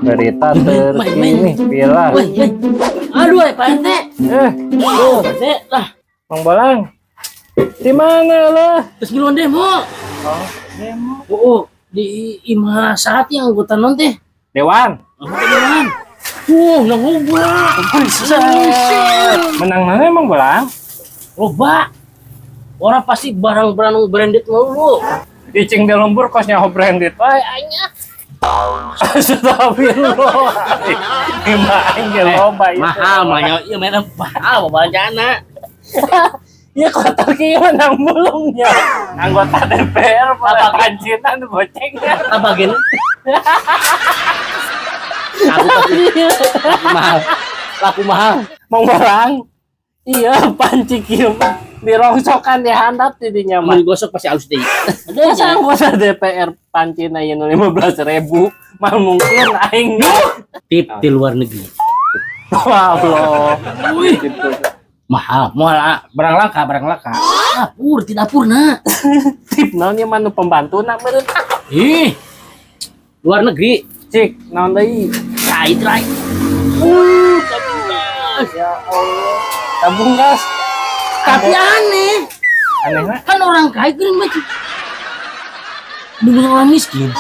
Berita terkini viral. Aduh, Pak RT. Tuh, Pak RT lah. Mang Bolang. Di mana lah? Terus giluan demo. Oh, demo. Oh, di Imah saat yang anggota non teh. Dewan. Anggota dewan. Nang loba. Menang mana Mang Bolang? Loba. Orang pasti barang-barang branded mulu. Icing di lembur kosnya branded. Wah, anya. Astagfirullah. Gimana aja loba itu. Mahal, mahal. Iya, mainan mahal belanjana. Ya kotor kieu nang mulungnya. Anggota DPR pada kancinan gocengnya. Apa gini? Laku mahal. Mang Bolang. Iya, panci kieu dirongsokan di handap tidinya mah. Mau digosok pasti halus deh. Masa anggota DPR pancina yang 15.000 mah mungkin aing Tip di luar negeri. Allah. Gitu. Mahal, barang langka. Tidak purna. Tip naon ieu mah nu pembantuna meureun. Ih. Luar negeri. Cik, naon deui? Kait lain. Ya Allah. Tabung gas. Tapi aneh. Aneh mah. Kan orang kaya kan macam dengan orang miskin.